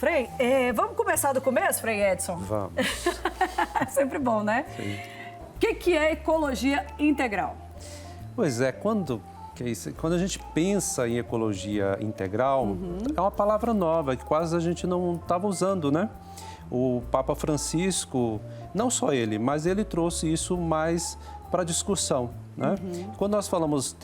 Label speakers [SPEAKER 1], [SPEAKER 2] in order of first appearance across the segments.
[SPEAKER 1] Frei, vamos começar do começo, Frei Edson?
[SPEAKER 2] Vamos.
[SPEAKER 1] Sempre bom, né?
[SPEAKER 2] Sim.
[SPEAKER 1] O que é ecologia integral?
[SPEAKER 2] Pois é, quando a gente pensa em ecologia integral, é uma palavra nova que quase a gente não estava usando, né? O Papa Francisco, não só ele, mas ele trouxe isso mais para discussão, né? Quando nós falamos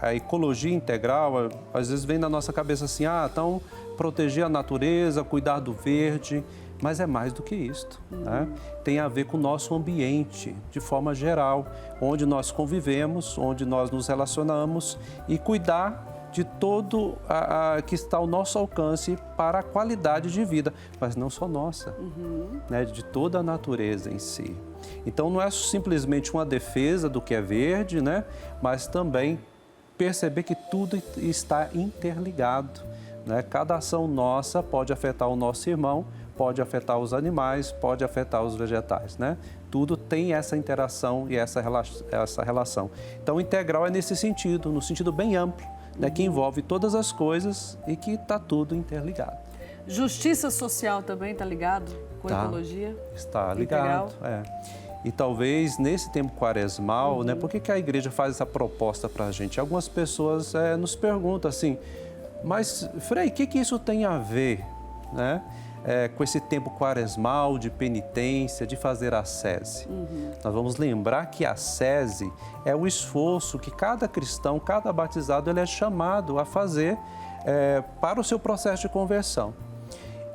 [SPEAKER 2] a ecologia integral, às vezes vem na nossa cabeça assim, então proteger a natureza, cuidar do verde, mas é mais do que isto, né? Tem a ver com o nosso ambiente, de forma geral, onde nós convivemos, onde nós nos relacionamos e cuidar de todo que está ao nosso alcance para a qualidade de vida, mas não só nossa, né? De toda a natureza em si. Então, não é simplesmente uma defesa do que é verde, né? Mas também perceber que tudo está interligado, né? Cada ação nossa pode afetar o nosso irmão, pode afetar os animais, pode afetar os vegetais, né? Tudo tem essa interação e essa relação. Então, integral é nesse sentido, no sentido bem amplo, né? Que envolve todas as coisas e que está tudo interligado.
[SPEAKER 1] Justiça social também está ligado com ecologia?
[SPEAKER 2] Está ligado, E talvez nesse tempo quaresmal, né? Por que a igreja faz essa proposta para a gente? Algumas pessoas nos perguntam assim, mas Frei, o que isso tem a ver, né? Com esse tempo quaresmal de penitência, de fazer a ascese. Nós vamos lembrar que a ascese é o esforço que cada cristão, cada batizado, ele é chamado a fazer para o seu processo de conversão.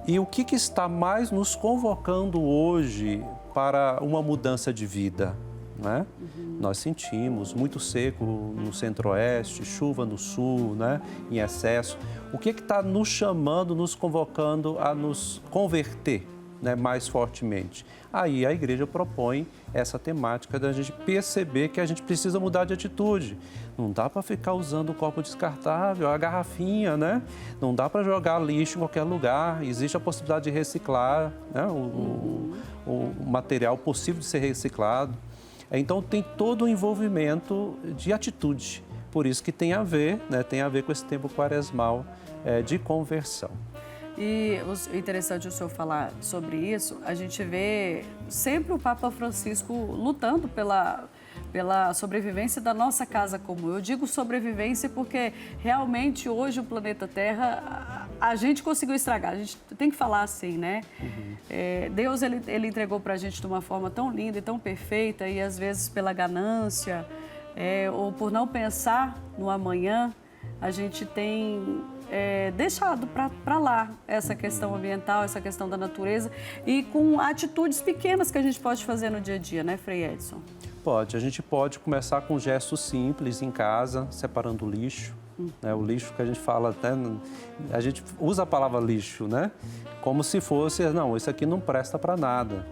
[SPEAKER 2] E o que está mais nos convocando hoje para uma mudança de vida, né? Nós sentimos muito seco no centro-oeste, chuva no sul, né? Em excesso. O que está nos chamando, nos convocando a nos converter, né? Mais fortemente? Aí a igreja propõe essa temática da gente perceber que a gente precisa mudar de atitude. Não dá para ficar usando o copo descartável, a garrafinha, né? Não dá para jogar lixo em qualquer lugar. Existe a possibilidade de reciclar, né? O material possível de ser reciclado. Então, tem todo o envolvimento de atitude. Por isso que tem a ver, né? Tem a ver com esse tempo quaresmal de conversão.
[SPEAKER 1] E interessante o senhor falar sobre isso. A gente vê sempre o Papa Francisco lutando pela sobrevivência da nossa casa comum. Eu digo sobrevivência porque realmente hoje o planeta Terra a gente conseguiu estragar. A gente tem que falar assim, né? Deus ele entregou para a gente de uma forma tão linda e tão perfeita e às vezes pela ganância ou por não pensar no amanhã, a gente tem deixado para lá essa questão ambiental, essa questão da natureza e com atitudes pequenas que a gente pode fazer no dia a dia, né, Frei Edson?
[SPEAKER 2] Pode. A gente pode começar com gestos simples em casa, separando o lixo. Né? O lixo que a gente fala, até, a gente usa a palavra lixo, né? Como se fosse, não, isso aqui não presta para nada.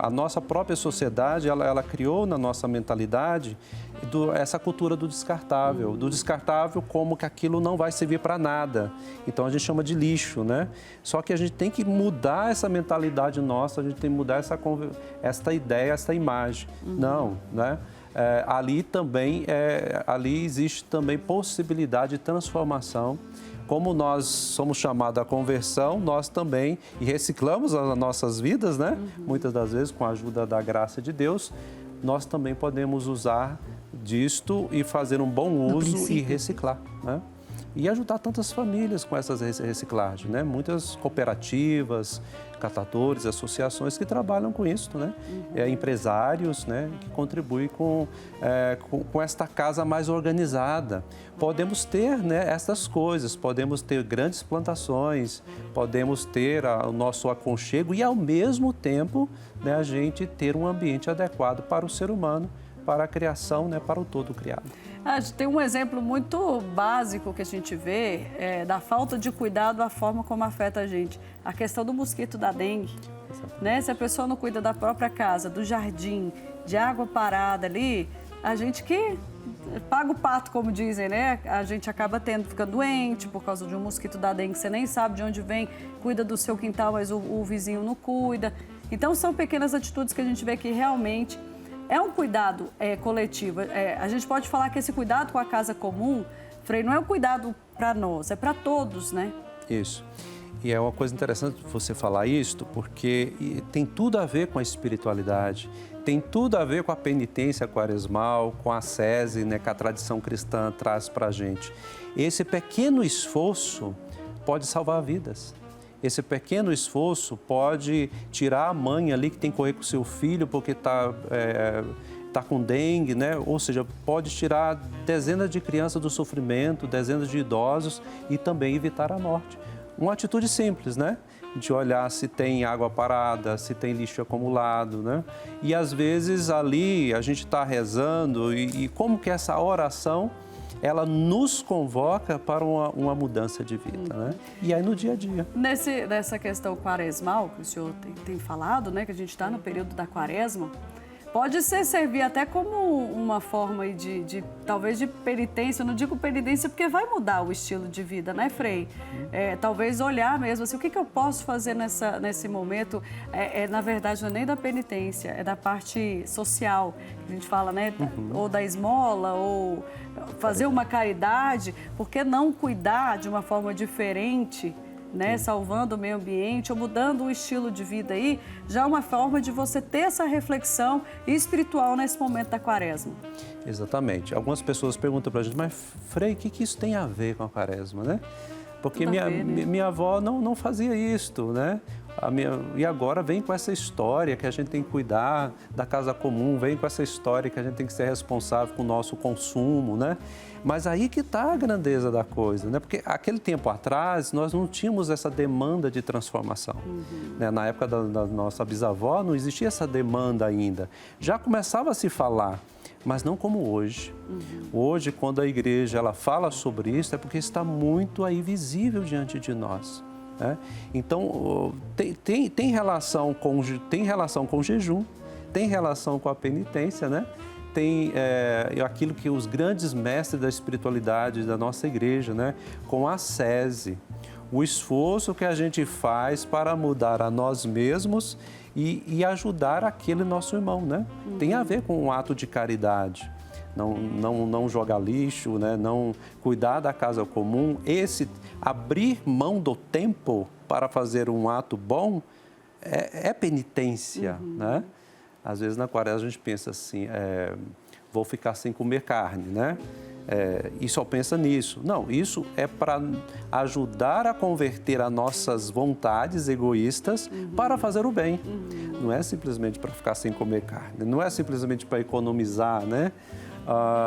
[SPEAKER 2] A nossa própria sociedade, ela criou na nossa mentalidade essa cultura do descartável como que aquilo não vai servir para nada. Então a gente chama de lixo, né? Só que a gente tem que mudar essa mentalidade nossa, a gente tem que mudar essa ideia, essa imagem. Não, né? Ali existe também possibilidade de transformação. Como nós somos chamados à conversão, nós também reciclamos as nossas vidas, né? Muitas das vezes com a ajuda da graça de Deus, nós também podemos usar disto e fazer um bom uso e reciclar, né? E ajudar tantas famílias com essas reciclagens, né? Muitas cooperativas, catadores, associações que trabalham com isso, né? Empresários, né? Que contribuem com esta casa mais organizada. Podemos ter, né, essas coisas, podemos ter grandes plantações, podemos ter o nosso aconchego e, ao mesmo tempo, né, a gente ter um ambiente adequado para o ser humano, para a criação, né, para o todo criado.
[SPEAKER 1] Tem um exemplo muito básico que a gente vê da falta de cuidado, a forma como afeta a gente. A questão do mosquito da dengue, né? Se a pessoa não cuida da própria casa, do jardim, de água parada ali, a gente que paga o pato, como dizem, né? A gente acaba ficando doente por causa de um mosquito da dengue, você nem sabe de onde vem, cuida do seu quintal, mas o vizinho não cuida. Então, são pequenas atitudes que a gente vê que realmente é um cuidado coletivo. A gente pode falar que esse cuidado com a casa comum, Frei, não é um cuidado para nós, é para todos, né?
[SPEAKER 2] Isso. E é uma coisa interessante você falar isto, porque tem tudo a ver com a espiritualidade, tem tudo a ver com a penitência quaresmal, com a ascese, né, que a tradição cristã traz para a gente. Esse pequeno esforço pode salvar vidas. Esse pequeno esforço pode tirar a mãe ali que tem que correr com o seu filho porque está com dengue, né? Ou seja, pode tirar dezenas de crianças do sofrimento, dezenas de idosos e também evitar a morte. Uma atitude simples, né? De olhar se tem água parada, se tem lixo acumulado, né? E às vezes ali a gente está rezando e como que essa oração ela nos convoca para uma mudança de vida, né? E aí no dia a dia.
[SPEAKER 1] Nessa questão quaresmal que o senhor tem falado, né? Que a gente está no período da quaresma, pode servir até como uma forma talvez de penitência. Eu não digo penitência porque vai mudar o estilo de vida, né, Frei? Talvez olhar mesmo assim, o que eu posso fazer nesse momento? Na verdade, não é nem da penitência, é da parte social. A gente fala, né? Ou da esmola, ou fazer uma caridade. Por que não cuidar de uma forma diferente? Né, salvando o meio ambiente ou mudando o estilo de vida aí, já é uma forma de você ter essa reflexão espiritual nesse momento da quaresma.
[SPEAKER 2] Exatamente. Algumas pessoas perguntam para a gente, mas Frei, o que isso tem a ver com a quaresma, né? Porque minha avó não fazia isto, né? E agora vem com essa história que a gente tem que cuidar da casa comum, vem com essa história que a gente tem que ser responsável com o nosso consumo, né? Mas aí que está a grandeza da coisa, né? Porque aquele tempo atrás nós não tínhamos essa demanda de transformação. Né? Na época da nossa bisavó não existia essa demanda ainda. Já começava a se falar, mas não como hoje. Hoje, quando a igreja ela fala sobre isso, é porque está muito aí visível diante de nós. Né? Então, tem relação com jejum, tem relação com a penitência, né? Tem aquilo que os grandes mestres da espiritualidade da nossa igreja, né? Com a ascese, o esforço que a gente faz para mudar a nós mesmos e ajudar aquele nosso irmão, né? Tem a ver com um ato de caridade. Não jogar lixo, né? Não cuidar da casa comum. Esse abrir mão do tempo para fazer um ato bom é penitência, né? Às vezes na quaresma a gente pensa assim, vou ficar sem comer carne, né? E só pensa nisso. Não, isso é para ajudar a converter as nossas vontades egoístas para fazer o bem. Não é simplesmente para ficar sem comer carne, não é simplesmente para economizar, né?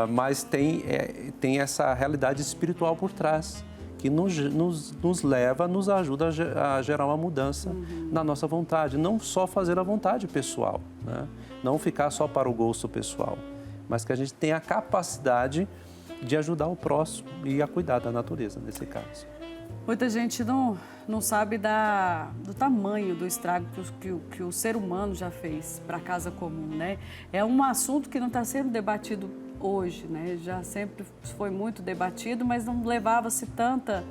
[SPEAKER 2] Mas tem essa realidade espiritual por trás, que nos leva, nos ajuda a gerar uma mudança na nossa vontade. Não só fazer a vontade pessoal, né? Não ficar só para o gosto pessoal, mas que a gente tenha a capacidade de ajudar o próximo e a cuidar da natureza, nesse caso.
[SPEAKER 1] Muita gente não sabe do tamanho do estrago que o ser humano já fez para a casa comum, né? É um assunto que não está sendo debatido hoje, né? Já sempre foi muito debatido, mas não levava-se tanta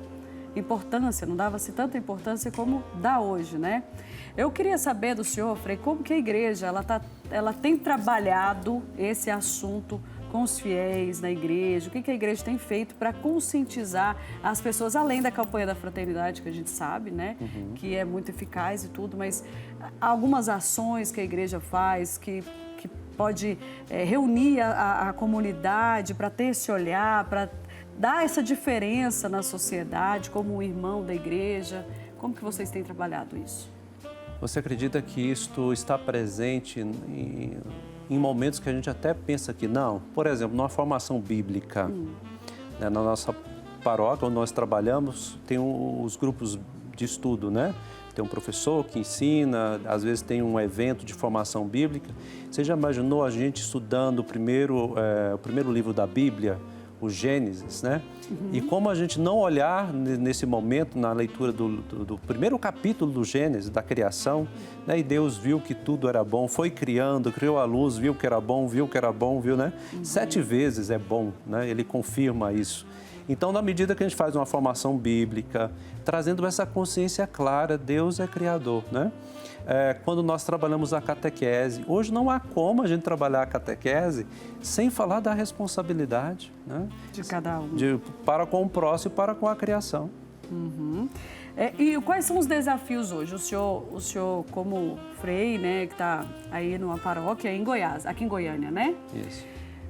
[SPEAKER 1] importância, não dava-se tanta importância como dá hoje, né? Eu queria saber do senhor, Frei, como que a igreja ela tem trabalhado esse assunto com os fiéis na igreja, o que a igreja tem feito para conscientizar as pessoas, além da campanha da fraternidade, que a gente sabe, né, que é muito eficaz e tudo, mas algumas ações que a igreja faz, que pode reunir a comunidade para ter esse olhar, para dar essa diferença na sociedade, como um irmão da igreja. Como que vocês têm trabalhado isso?
[SPEAKER 2] Você acredita que isto está presente em momentos que a gente até pensa que não? Por exemplo, numa formação bíblica, né, na nossa paróquia, onde nós trabalhamos, tem os grupos de estudo, né? Tem um professor que ensina, às vezes tem um evento de formação bíblica. Você já imaginou a gente estudando o primeiro livro da Bíblia, o Gênesis, né? E como a gente não olhar nesse momento, na leitura do primeiro capítulo do Gênesis, da criação, né? E Deus viu que tudo era bom, foi criando, criou a luz, viu que era bom, viu, né? 7 vezes é bom, né? Ele confirma isso. Então, na medida que a gente faz uma formação bíblica, trazendo essa consciência clara, Deus é criador, né? Quando nós trabalhamos a catequese, hoje não há como a gente trabalhar a catequese sem falar da responsabilidade, né?
[SPEAKER 1] De cada um.
[SPEAKER 2] Para com o próximo e para com a criação.
[SPEAKER 1] E quais são os desafios hoje? O senhor como Frei, né, que está aí numa paróquia em Goiás, aqui em Goiânia, né?
[SPEAKER 2] Isso.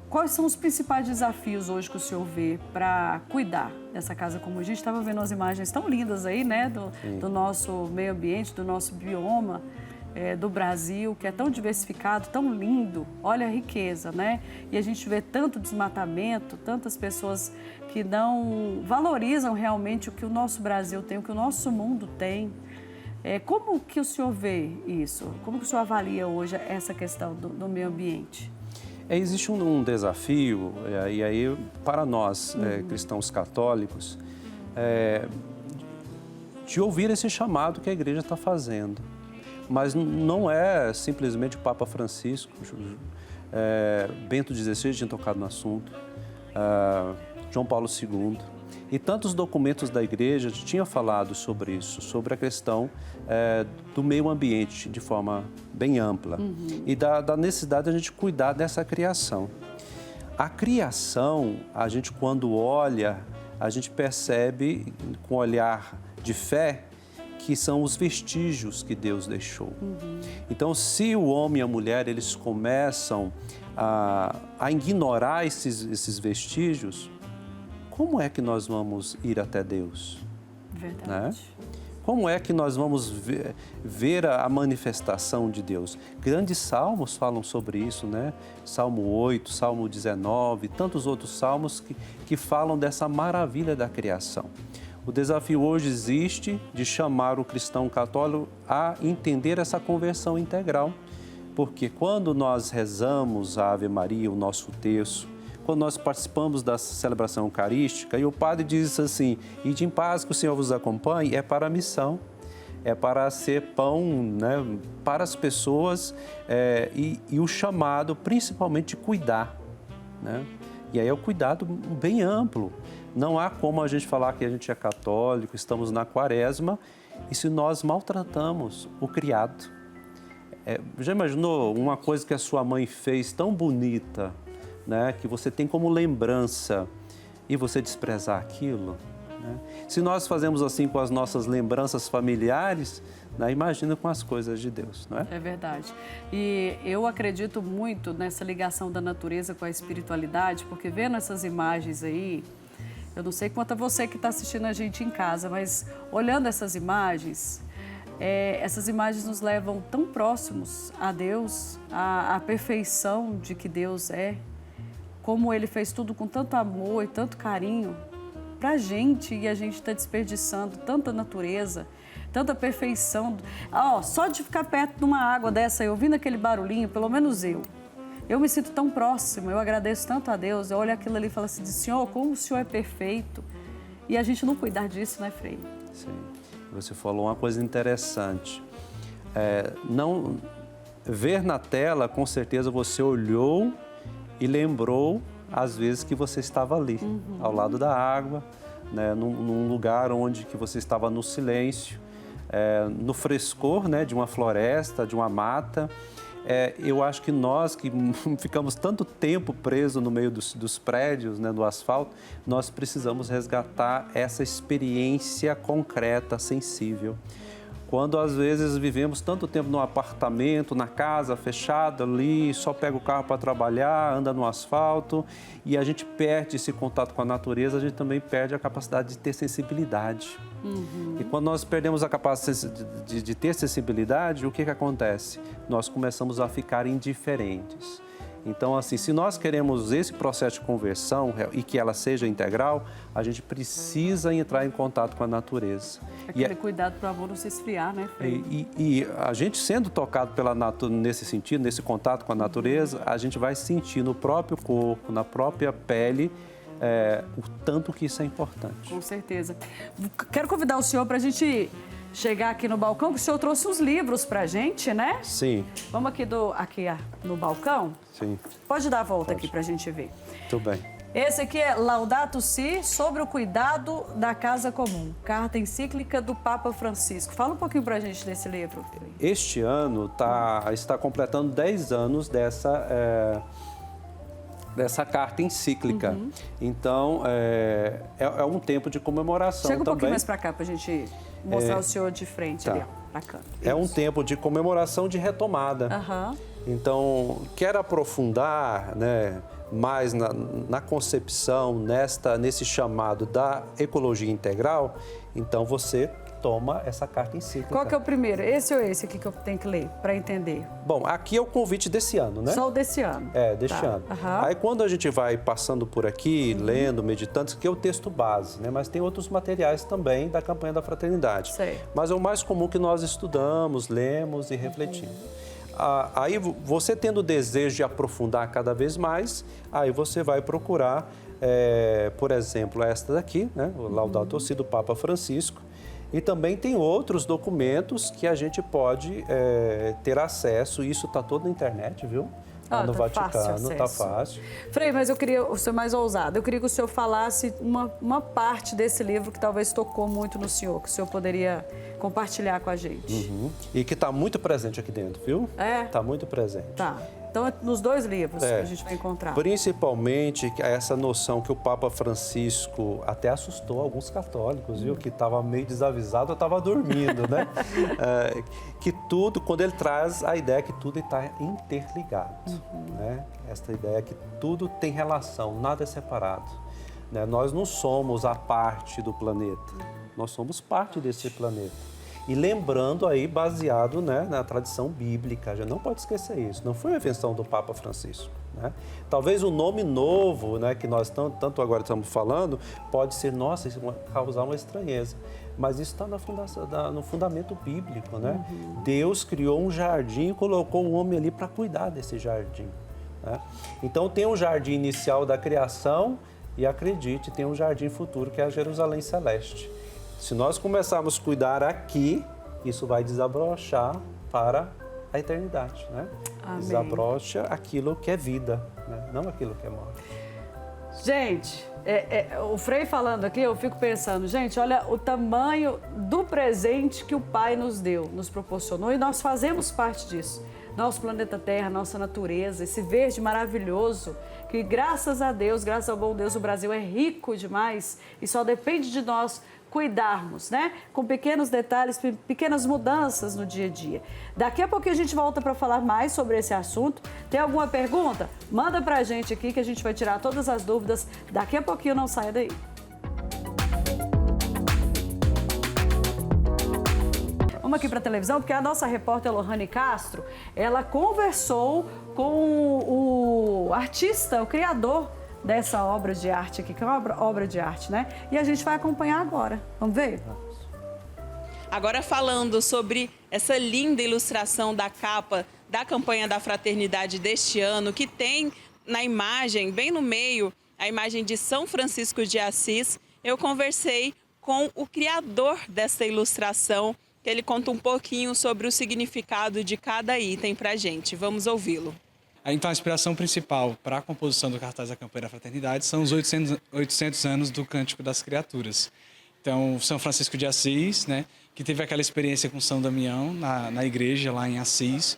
[SPEAKER 1] Quais são os principais desafios hoje que o senhor vê para cuidar dessa casa comum? A gente estava vendo as imagens tão lindas aí, né, do nosso meio ambiente, do nosso bioma, do Brasil, que é tão diversificado, tão lindo. Olha a riqueza, né? E a gente vê tanto desmatamento, tantas pessoas que não valorizam realmente o que o nosso Brasil tem, o que o nosso mundo tem. Como que o senhor vê isso? Como que o senhor avalia hoje essa questão do meio ambiente?
[SPEAKER 2] Existe um desafio, e aí para nós, cristãos católicos, de ouvir esse chamado que a igreja está fazendo. Mas não é simplesmente o Papa Francisco, Bento XVI tinha tocado no assunto, João Paulo II, e tantos documentos da igreja tinham falado sobre isso, sobre a questão do meio ambiente de forma bem ampla e da necessidade de a gente cuidar dessa criação. A criação, a gente quando olha, a gente percebe com olhar de fé que são os vestígios que Deus deixou. Então, se o homem e a mulher eles começam a ignorar esses vestígios, como é que nós vamos ir até Deus?
[SPEAKER 1] Verdade.
[SPEAKER 2] Né? Como é que nós vamos ver a manifestação de Deus? Grandes salmos falam sobre isso, né? Salmo 8, Salmo 19, tantos outros salmos que falam dessa maravilha da criação. O desafio hoje existe de chamar o cristão católico a entender essa conversão integral, porque quando nós rezamos a Ave Maria, o nosso terço, quando nós participamos da celebração eucarística e o padre diz assim, ide em paz que o Senhor vos acompanhe, é para a missão, é para ser pão, né, para as pessoas e o chamado principalmente de cuidar, né? E aí é o cuidado bem amplo. Não há como a gente falar que a gente é católico, estamos na quaresma e se nós maltratamos o criado. Já imaginou uma coisa que a sua mãe fez tão bonita, né, que você tem como lembrança e você desprezar aquilo? Né? Se nós fazemos assim com as nossas lembranças familiares, né, imagina com as coisas de Deus, não é?
[SPEAKER 1] É verdade. E eu acredito muito nessa ligação da natureza com a espiritualidade, porque vendo essas imagens aí, eu não sei quanto a você que está assistindo a gente em casa, mas olhando essas imagens nos levam tão próximos a Deus, à perfeição de que Deus é, como Ele fez tudo com tanto amor e tanto carinho para a gente e a gente está desperdiçando tanta natureza, tanta perfeição. Só de ficar perto de uma água dessa e ouvindo aquele barulhinho, pelo menos eu me sinto tão próximo, eu agradeço tanto a Deus, eu olho aquilo ali e falo assim, Senhor, como o Senhor é perfeito. E a gente não cuidar disso, né, Frei?
[SPEAKER 2] Sim, você falou uma coisa interessante. Não ver na tela, com certeza você olhou e lembrou às vezes que você estava ali, ao lado da água, né, num lugar onde que você estava no silêncio, no frescor, né, de uma floresta, de uma mata. Eu acho que nós que ficamos tanto tempo presos no meio dos prédios, né, do asfalto, nós precisamos resgatar essa experiência concreta, sensível. Quando às vezes vivemos tanto tempo num apartamento, na casa fechada ali, só pega o carro para trabalhar, anda no asfalto e a gente perde esse contato com a natureza, a gente também perde a capacidade de ter sensibilidade. E quando nós perdemos a capacidade de ter sensibilidade, o que acontece? Nós começamos a ficar indiferentes. Então, assim, se nós queremos esse processo de conversão e que ela seja integral, a gente precisa entrar em contato com a natureza.
[SPEAKER 1] Aquele cuidado para o amor não se esfriar, né, Frei?
[SPEAKER 2] E a gente sendo tocado nesse sentido, nesse contato com a natureza, a gente vai sentir no próprio corpo, na própria pele, o tanto que isso é importante.
[SPEAKER 1] Com certeza. Quero convidar o senhor para a gente chegar aqui no balcão, que o senhor trouxe uns livros para a gente, né?
[SPEAKER 2] Sim.
[SPEAKER 1] Vamos aqui no balcão?
[SPEAKER 2] Sim.
[SPEAKER 1] Pode dar a volta aqui para a gente ver.
[SPEAKER 2] Tudo bem.
[SPEAKER 1] Esse aqui é Laudato Si, sobre o cuidado da casa comum. Carta encíclica do Papa Francisco. Fala um pouquinho para a gente desse livro.
[SPEAKER 2] Este ano está completando 10 anos dessa carta encíclica. Então, é um tempo de comemoração
[SPEAKER 1] Chega um
[SPEAKER 2] também.
[SPEAKER 1] pouquinho mais para cá para a gente mostrar o senhor de frente ali, ó, pra cá.
[SPEAKER 2] É um tempo de comemoração de retomada. Então, quer aprofundar, né, mais na concepção, nesse chamado da ecologia integral, então você toma essa carta encíclica.
[SPEAKER 1] Qual que é o primeiro? Esse ou esse aqui que eu tenho que ler para entender?
[SPEAKER 2] Bom, aqui é o convite desse ano, né?
[SPEAKER 1] Só o desse ano.
[SPEAKER 2] É, deste ano. Aí quando a gente vai passando por aqui, lendo, meditando, isso aqui é o texto base, né? Mas tem outros materiais também da campanha da fraternidade.
[SPEAKER 1] Sei.
[SPEAKER 2] Mas é o mais comum que nós estudamos, lemos e refletimos. Aí você tendo o desejo de aprofundar cada vez mais, aí você vai procurar, por exemplo, esta daqui, né? O Laudato Si do Papa Francisco. E também tem outros documentos que a gente pode ter acesso, isso está todo na internet, viu? No Vaticano, está fácil.
[SPEAKER 1] Frei, mas eu queria o senhor mais ousado. Eu queria que o senhor falasse uma parte desse livro que talvez tocou muito no senhor, que o senhor poderia compartilhar com a gente.
[SPEAKER 2] E que está muito presente aqui dentro, viu? Está muito presente.
[SPEAKER 1] Tá. Então, nos dois livros que a gente vai encontrar.
[SPEAKER 2] Principalmente essa noção que o Papa Francisco até assustou alguns católicos, viu? Que estava meio desavisado, estava dormindo, né? Que tudo, quando ele traz a ideia que tudo está interligado, né? Esta ideia que tudo tem relação, nada é separado. Né? Nós não somos a parte do planeta, nós somos parte desse planeta. E lembrando aí, baseado, né, na tradição bíblica, a gente não pode esquecer isso, não foi uma invenção do Papa Francisco. Né? Talvez o nome novo, né, que nós tanto agora estamos falando, pode ser, nossa, isso causar uma estranheza. Mas isso está no fundamento bíblico. Né? Deus criou um jardim e colocou o homem ali para cuidar desse jardim. Né? Então tem um jardim inicial da criação e, acredite, tem um jardim futuro que é a Jerusalém Celeste. Se nós começarmos a cuidar aqui, isso vai desabrochar para a eternidade, né? Amém. Desabrocha aquilo que é vida, né? Não aquilo que é morte.
[SPEAKER 1] Gente, o Frei falando aqui, eu fico pensando, gente, olha o tamanho do presente que o Pai nos deu, nos proporcionou, e nós fazemos parte disso. Nosso planeta Terra, nossa natureza, esse verde maravilhoso, que graças a Deus, graças ao bom Deus, o Brasil é rico demais e só depende de nós cuidarmos, né? Com pequenos detalhes, pequenas mudanças no dia a dia. Daqui a pouquinho a gente volta para falar mais sobre esse assunto. Tem alguma pergunta? Manda pra gente aqui que a gente vai tirar todas as dúvidas. Daqui a pouquinho, não saia daí. Vamos aqui para a televisão, porque a nossa repórter Lohane Castro, ela conversou com o artista, o criador dessa obra de arte aqui, que é uma obra de arte, né? E a gente vai acompanhar agora. Vamos ver?
[SPEAKER 3] Agora falando sobre essa linda ilustração da capa da campanha da fraternidade deste ano, que tem na imagem, bem no meio, a imagem de São Francisco de Assis, eu conversei com o criador dessa ilustração, que ele conta um pouquinho sobre o significado de cada item pra gente. Vamos ouvi-lo.
[SPEAKER 4] Então, a inspiração principal para a composição do cartaz da campanha da fraternidade são os 800 anos do Cântico das Criaturas. Então, São Francisco de Assis, né, que teve aquela experiência com São Damião na igreja lá em Assis,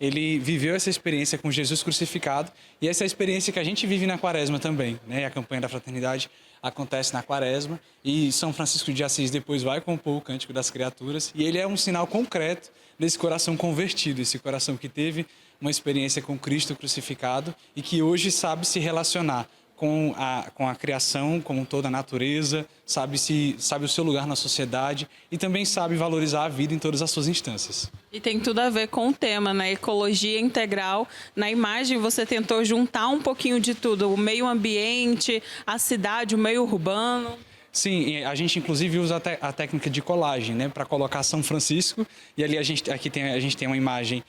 [SPEAKER 4] ele viveu essa experiência com Jesus crucificado e essa é a experiência que a gente vive na Quaresma também. Né? A campanha da fraternidade acontece na Quaresma e São Francisco de Assis depois vai compor o Cântico das Criaturas e ele é um sinal concreto desse coração convertido, esse coração que teve uma experiência com Cristo crucificado e que hoje sabe se relacionar com a criação, como toda a natureza, sabe o seu lugar na sociedade e também sabe valorizar a vida em todas as suas instâncias.
[SPEAKER 3] E tem tudo a ver com o tema, né? Ecologia integral. Na imagem você tentou juntar um pouquinho de tudo, o meio ambiente, a cidade, o meio urbano.
[SPEAKER 4] Sim, a gente inclusive usa a técnica de colagem, né, para colocar São Francisco e ali a gente tem uma imagem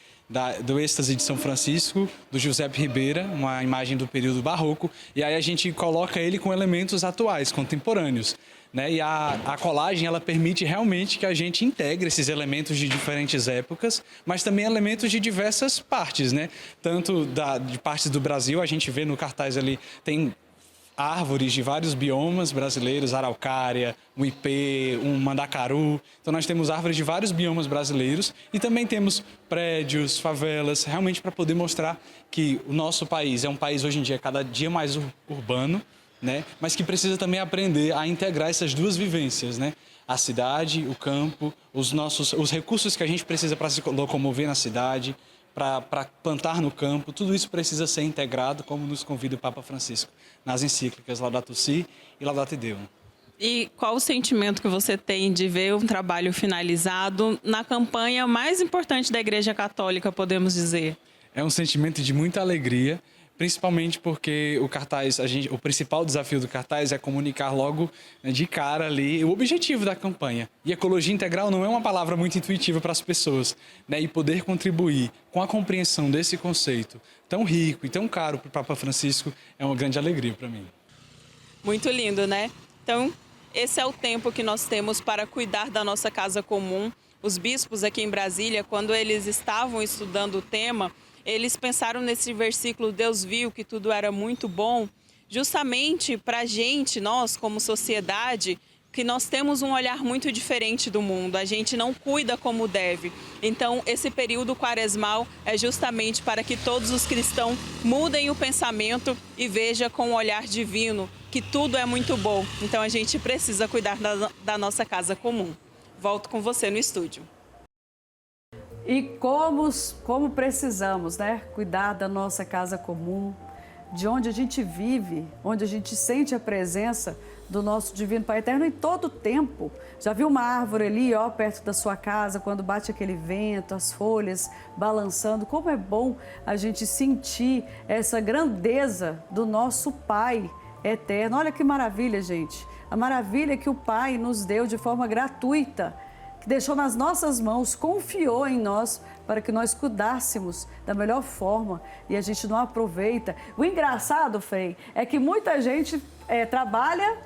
[SPEAKER 4] do êxtase de São Francisco, do Giuseppe Ribeira, uma imagem do período barroco, e aí a gente coloca ele com elementos atuais, contemporâneos. Né? E a colagem ela permite realmente que a gente integre esses elementos de diferentes épocas, mas também elementos de diversas partes. Né? Tanto de partes do Brasil, a gente vê no cartaz ali, tem árvores de vários biomas brasileiros, araucária, um ipê, um mandacaru. Então nós temos árvores de vários biomas brasileiros e também temos prédios, favelas, realmente para poder mostrar que o nosso país é um país hoje em dia cada dia mais urbano, né? Mas que precisa também aprender a integrar essas duas vivências, né? a cidade, o campo, os recursos que a gente precisa para se locomover na cidade, para plantar no campo, tudo isso precisa ser integrado, como nos convida o Papa Francisco nas encíclicas Laudato Si e Laudate Deum.
[SPEAKER 3] E qual o sentimento que você tem de ver um trabalho finalizado na campanha mais importante da Igreja Católica, podemos dizer?
[SPEAKER 4] É um sentimento de muita alegria, principalmente porque o cartaz, o principal desafio do cartaz é comunicar logo, né, de cara ali o objetivo da campanha. E ecologia integral não é uma palavra muito intuitiva para as pessoas, né? E poder contribuir com a compreensão desse conceito tão rico e tão caro para o Papa Francisco é uma grande alegria para mim.
[SPEAKER 3] Muito lindo, né? Então, esse é o tempo que nós temos para cuidar da nossa casa comum. Os bispos aqui em Brasília, quando eles estavam estudando o tema, eles pensaram nesse versículo, Deus viu que tudo era muito bom, justamente para a gente, nós como sociedade, que nós temos um olhar muito diferente do mundo, a gente não cuida como deve. Então, esse período quaresmal é justamente para que todos os cristãos mudem o pensamento e vejam com um olhar divino que tudo é muito bom. Então, a gente precisa cuidar da nossa casa comum. Volto com você no estúdio.
[SPEAKER 1] E como precisamos, né? Cuidar da nossa casa comum, de onde a gente vive, onde a gente sente a presença do nosso Divino Pai Eterno em todo o tempo. Já viu uma árvore ali, ó, perto da sua casa, quando bate aquele vento, as folhas balançando? Como é bom a gente sentir essa grandeza do nosso Pai Eterno. Olha que maravilha, gente. A maravilha que o Pai nos deu de forma gratuita, que deixou nas nossas mãos, confiou em nós para que nós cuidássemos da melhor forma e a gente não aproveita. O engraçado, Frei, é que muita gente trabalha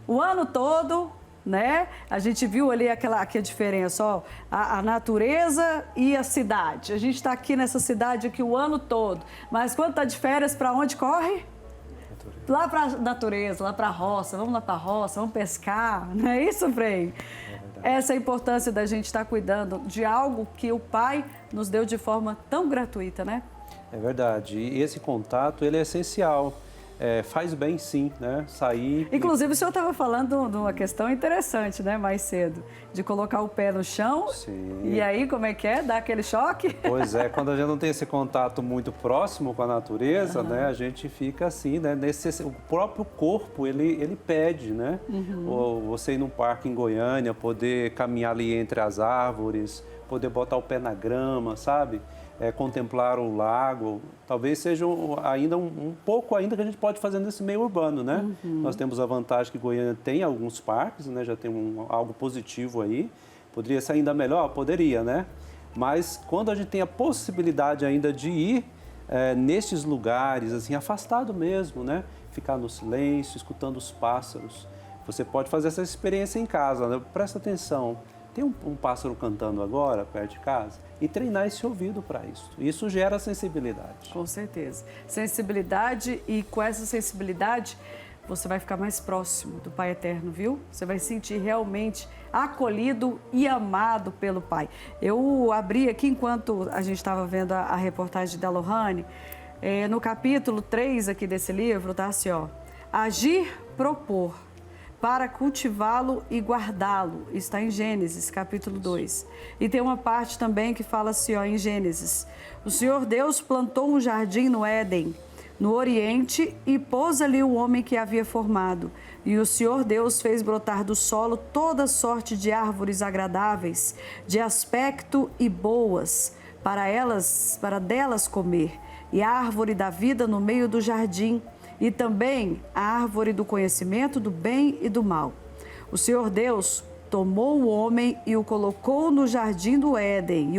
[SPEAKER 1] o ano todo, né? A gente viu ali aqui a diferença, ó, a natureza e a cidade. A gente está aqui nessa cidade aqui o ano todo, mas quando está de férias, para onde corre? Lá para a natureza, lá para a roça, vamos lá para a roça, vamos pescar, não é isso, Frei? Essa é a importância da gente estar cuidando de algo que o Pai nos deu de forma tão gratuita, né?
[SPEAKER 2] É verdade. E esse contato, ele é essencial. Faz bem, sim, né? Sair...
[SPEAKER 1] Inclusive, o senhor estava falando de uma questão interessante, né? Mais cedo. De colocar o pé no chão.
[SPEAKER 2] Sim.
[SPEAKER 1] E aí, como é que é? Dá aquele choque?
[SPEAKER 2] Pois é, quando a gente não tem esse contato muito próximo com a natureza, né? A gente fica assim, né? O próprio corpo, ele pede, né? Ou você ir num parque em Goiânia, poder caminhar ali entre as árvores, poder botar o pé na grama, sabe? Contemplar o lago, talvez seja ainda um pouco ainda que a gente pode fazer nesse meio urbano, né? Nós temos a vantagem que Goiânia tem alguns parques, né? Já tem algo positivo aí. Poderia ser ainda melhor? Poderia, né? Mas quando a gente tem a possibilidade ainda de ir nestes lugares, assim, afastado mesmo, né? Ficar no silêncio, escutando os pássaros. Você pode fazer essa experiência em casa, né? Presta atenção. Tem um pássaro cantando agora, perto de casa, e treinar esse ouvido para isso. Isso gera sensibilidade.
[SPEAKER 1] Com certeza. Sensibilidade, e com essa sensibilidade você vai ficar mais próximo do Pai Eterno, viu? Você vai sentir realmente acolhido e amado pelo Pai. Eu abri aqui, enquanto a gente estava vendo a reportagem da Lohane, no capítulo 3 aqui desse livro, tá assim, ó. Agir, propor, para cultivá-lo e guardá-lo. Está em Gênesis, capítulo 2. E tem uma parte também que fala assim, ó, em Gênesis. O Senhor Deus plantou um jardim no Éden, no Oriente, e pôs ali o homem que havia formado. E o Senhor Deus fez brotar do solo toda sorte de árvores agradáveis, de aspecto e boas, para delas comer. E a árvore da vida no meio do jardim, e também a árvore do conhecimento do bem e do mal. O Senhor Deus tomou o homem e o colocou no jardim do Éden,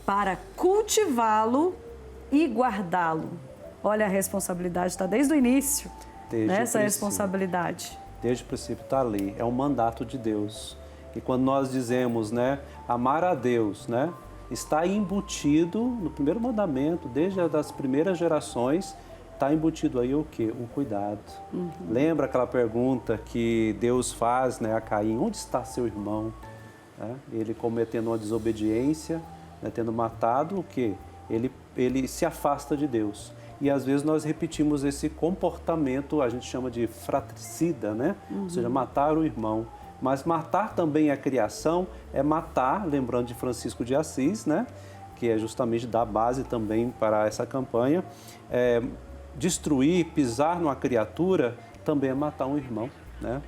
[SPEAKER 1] para cultivá-lo e guardá-lo. Olha, a responsabilidade está desde o início, nessa responsabilidade.
[SPEAKER 2] Desde o princípio está ali, é um mandato de Deus. E quando nós dizemos, né, amar a Deus, né, está embutido no primeiro mandamento, desde as primeiras gerações, está embutido aí o quê? O cuidado. Lembra aquela pergunta que Deus faz, né, a Caim, onde está seu irmão? Ele cometendo uma desobediência, né, tendo matado o quê? Ele se afasta de Deus. E às vezes nós repetimos esse comportamento, a gente chama de fratricida, né? Ou seja, matar o irmão. Mas matar também a criação é matar, lembrando de Francisco de Assis, né? Que é justamente dar base também para essa campanha. Destruir, pisar numa criatura também é matar um irmão, né?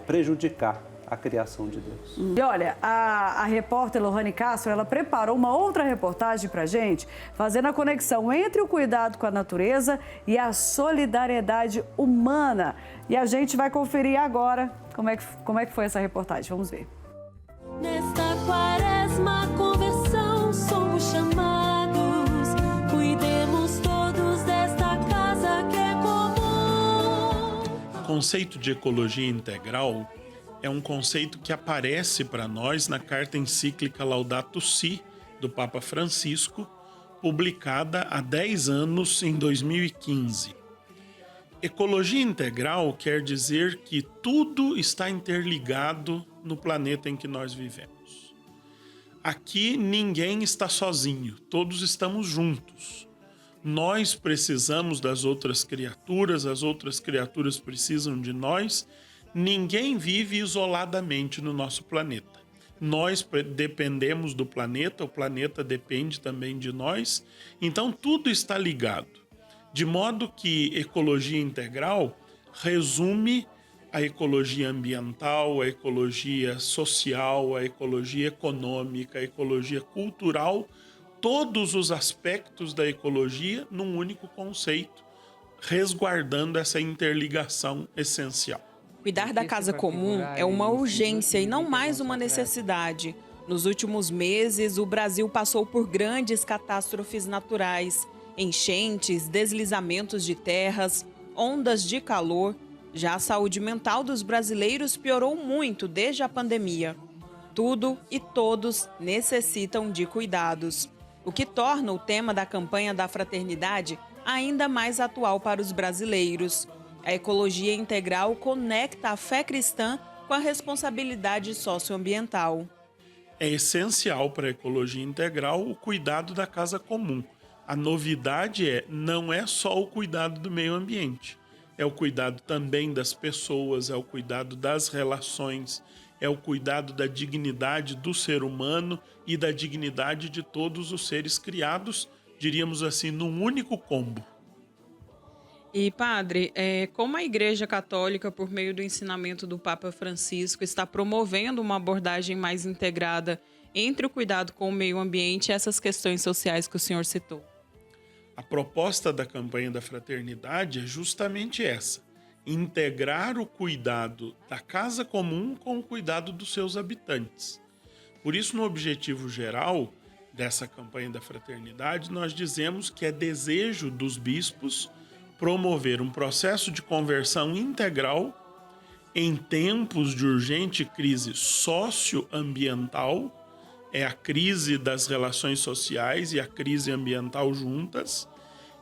[SPEAKER 2] Prejudicar a criação de Deus.
[SPEAKER 1] E olha, a repórter Lohane Castro, ela preparou uma outra reportagem pra gente, fazendo a conexão entre o cuidado com a natureza e a solidariedade humana. E a gente vai conferir agora como é que foi essa reportagem. Vamos ver.
[SPEAKER 5] Nesta quaresma, conversão, somos chamados, cuidemos todos desta casa que é comum.
[SPEAKER 6] O conceito de ecologia integral é um conceito que aparece para nós na carta encíclica Laudato Si, do Papa Francisco, publicada há 10 anos, em 2015. Ecologia integral quer dizer que tudo está interligado no planeta em que nós vivemos. Aqui ninguém está sozinho, todos estamos juntos. Nós precisamos das outras criaturas, as outras criaturas precisam de nós. Ninguém vive isoladamente no nosso planeta. Nós dependemos do planeta, o planeta depende também de nós. Então tudo está ligado. De modo que ecologia integral resume a ecologia ambiental, a ecologia social, a ecologia econômica, a ecologia cultural, todos os aspectos da ecologia num único conceito, resguardando essa interligação essencial.
[SPEAKER 3] Cuidar da casa comum é uma urgência e não mais uma necessidade. Nos últimos meses, o Brasil passou por grandes catástrofes naturais, enchentes, deslizamentos de terras, ondas de calor. Já a saúde mental dos brasileiros piorou muito desde a pandemia. Tudo e todos necessitam de cuidados, o que torna o tema da campanha da fraternidade ainda mais atual para os brasileiros. A ecologia integral conecta a fé cristã com a responsabilidade socioambiental.
[SPEAKER 6] É essencial para a ecologia integral o cuidado da casa comum. A novidade não é só o cuidado do meio ambiente, é o cuidado também das pessoas, é o cuidado das relações, é o cuidado da dignidade do ser humano e da dignidade de todos os seres criados, diríamos assim, num único combo.
[SPEAKER 3] E, padre, como a Igreja Católica, por meio do ensinamento do Papa Francisco, está promovendo uma abordagem mais integrada entre o cuidado com o meio ambiente e essas questões sociais que o senhor citou?
[SPEAKER 6] A proposta da campanha da fraternidade é justamente essa: integrar o cuidado da casa comum com o cuidado dos seus habitantes. Por isso, no objetivo geral dessa campanha da fraternidade, nós dizemos que é desejo dos bispos promover um processo de conversão integral em tempos de urgente crise socioambiental, é a crise das relações sociais e a crise ambiental juntas,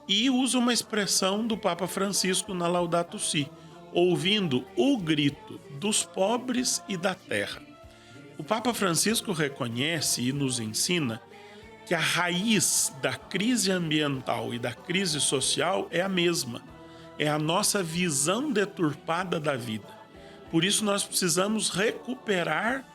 [SPEAKER 6] e usa uma expressão do Papa Francisco na Laudato Si, ouvindo o grito dos pobres e da terra. O Papa Francisco reconhece e nos ensina que a raiz da crise ambiental e da crise social é a mesma, é a nossa visão deturpada da vida. Por isso nós precisamos recuperar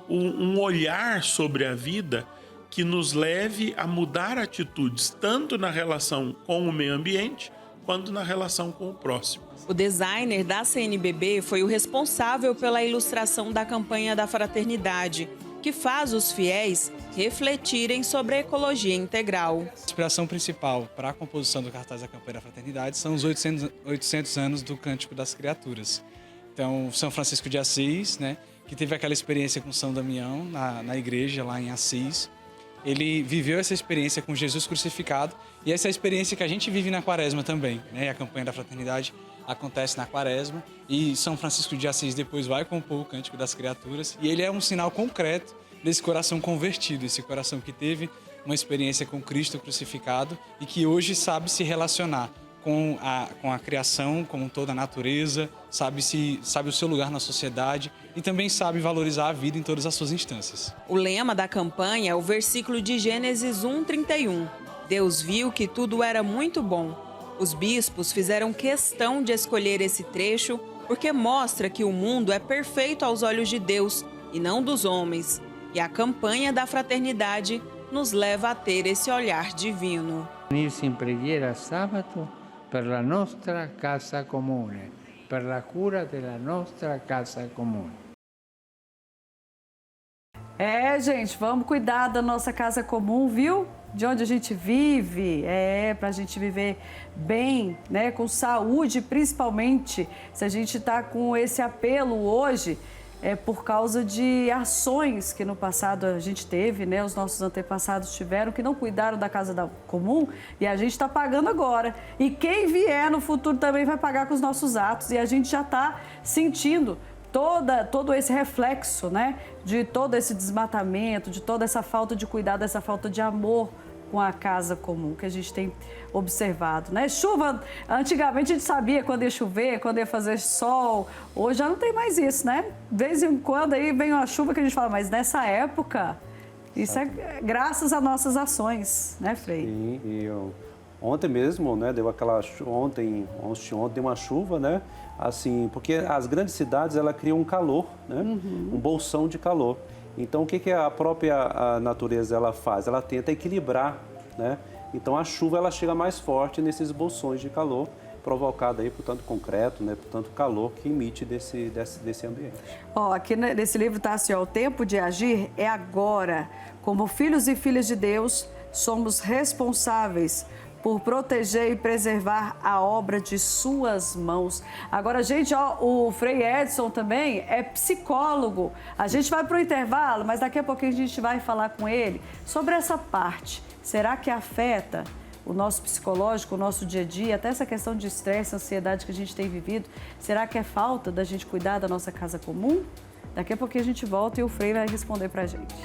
[SPEAKER 6] um olhar sobre a vida que nos leve a mudar atitudes, tanto na relação com o meio ambiente, quanto na relação com o próximo.
[SPEAKER 3] O designer da CNBB foi o responsável pela ilustração da campanha da fraternidade, que faz os fiéis refletirem sobre a ecologia integral.
[SPEAKER 4] A inspiração principal para a composição do cartaz da campanha da fraternidade são os 800 anos do Cântico das Criaturas. Então, São Francisco de Assis, né, que teve aquela experiência com São Damião na igreja lá em Assis, ele viveu essa experiência com Jesus crucificado e essa é a experiência que a gente vive na Quaresma também, né? A campanha da fraternidade acontece na Quaresma e São Francisco de Assis depois vai compor o Cântico das Criaturas e ele é um sinal concreto desse coração convertido, esse coração que teve uma experiência com Cristo crucificado e que hoje sabe se relacionar com a criação, como toda a natureza, sabe o seu lugar na sociedade e também sabe valorizar a vida em todas as suas instâncias.
[SPEAKER 3] O lema da campanha é o versículo de Gênesis 1:31. Deus viu que tudo era muito bom. Os bispos fizeram questão de escolher esse trecho porque mostra que o mundo é perfeito aos olhos de Deus e não dos homens. E a campanha da fraternidade nos leva a ter esse olhar divino.
[SPEAKER 7] Unirsi in preghiera sabato per la nostra casa comune, per la cura della nostra casa comune.
[SPEAKER 1] Gente, vamos cuidar da nossa casa comum, viu? De onde a gente vive, para a gente viver bem, né? Com saúde, principalmente. Se a gente está com esse apelo hoje, é por causa de ações que no passado a gente teve, né? Os nossos antepassados tiveram, que não cuidaram da casa comum e a gente está pagando agora. E quem vier no futuro também vai pagar com os nossos atos e a gente já está sentindo todo esse reflexo, né, de todo esse desmatamento, de toda essa falta de cuidado, essa falta de amor com a casa comum que a gente tem observado, né? Chuva, antigamente a gente sabia quando ia chover, quando ia fazer sol, hoje já não tem mais isso, né? De vez em quando aí vem uma chuva que a gente fala, mas nessa época, isso é graças às nossas ações, né, Frei?
[SPEAKER 2] Sim, ontem mesmo, né, ontem deu uma chuva, né, assim, porque as grandes cidades, ela cria um calor, né, um bolsão de calor. Então, o que a própria natureza ela faz? Ela tenta equilibrar, né, então a chuva ela chega mais forte nesses bolsões de calor, provocada aí por tanto concreto, né, por tanto calor que emite desse ambiente.
[SPEAKER 1] Aqui nesse livro está assim, o tempo de agir é agora. Como filhos e filhas de Deus, somos responsáveis por proteger e preservar a obra de suas mãos. Agora, gente, o Frei Edson também é psicólogo. A gente vai para o intervalo, mas daqui a pouquinho a gente vai falar com ele sobre essa parte. Será que afeta o nosso psicológico, o nosso dia a dia, até essa questão de estresse, ansiedade que a gente tem vivido? Será que é falta da gente cuidar da nossa casa comum? Daqui a pouquinho a gente volta e o Frei vai responder para a gente.